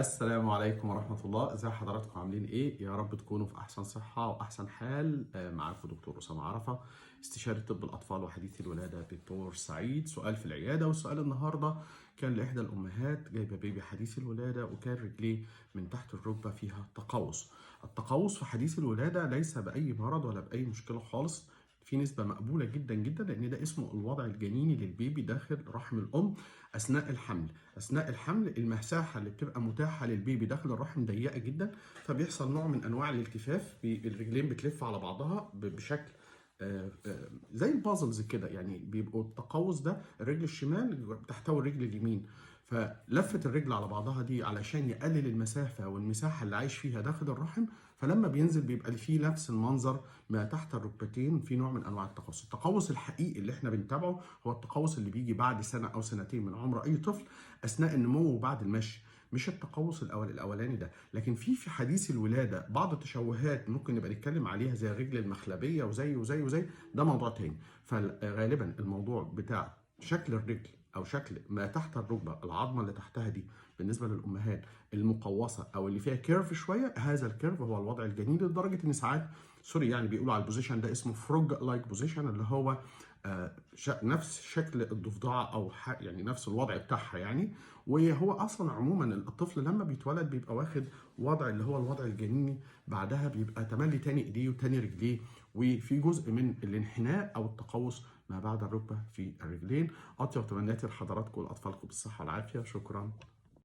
السلام عليكم ورحمة الله، ازي حضراتكم عاملين ايه؟ يا رب تكونوا في احسن صحة واحسن حال. معاكم دكتور أسامة عرفة، استشاري طب الاطفال وحديث الولادة دكتور سعيد. سؤال في العيادة، والسؤال النهاردة كان لإحدى الأمهات جايبة بيبي حديث الولادة وكان رجليه من تحت الركبة فيها تقوس. التقوس في حديث الولادة ليس بأي مرض ولا بأي مشكلة خالص، في نسبة مقبولة جدا جدا، لأن ده اسمه الوضع الجنيني للبيبي داخل رحم الأم أثناء الحمل. أثناء الحمل المساحة اللي بتبقى متاحة للبيبي داخل الرحم ضيقة جدا، فبيحصل نوع من أنواع الالتفاف، الرجلين بتلف على بعضها بشكل زي البازلز كده، يعني بيبقوا التقوس ده الرجل الشمال بتحتوي الرجل اليمين، فلفة الرجل على بعضها دي علشان يقلل المسافة والمساحة اللي عايش فيها داخل الرحم، فلما بينزل بيبقى فيه نفس المنظر ما تحت الركبتين، في نوع من انواع التقوس. التقوس الحقيقي اللي احنا بنتابعه هو التقوس اللي بيجي بعد سنة او سنتين من عمر اي طفل اثناء النمو وبعد المشي، مش التقوس الاولاني ده. لكن في حديث الولاده بعض التشوهات ممكن نبقى نتكلم عليها زي الرجل المخلبيه وزي ده موضوع تاني. فغالبا الموضوع بتاع شكل الرجل او شكل ما تحت الركبه، العظمه اللي تحتها دي بالنسبه للامهات المقوسه او اللي فيها كيرف شويه، هذا الكيرف هو الوضع الجنيني، لدرجه ان ساعات يعني بيقولوا على البوزيشن ده اسمه فروج لايك بوزيشن، اللي هو نفس شكل الضفدعه او يعني نفس الوضع بتاعها يعني. وهو اصلا عموما الطفل لما بيتولد بيبقى واخد وضع اللي هو الوضع الجنيني، بعدها بيبقى تملي تاني ايديه وتاني رجليه، وفي جزء من الانحناء او التقوس ما بعد الركبه في الرجلين. اطيب تمنياتي لحضراتكم والاطفالكم بالصحه والعافيه، شكرا.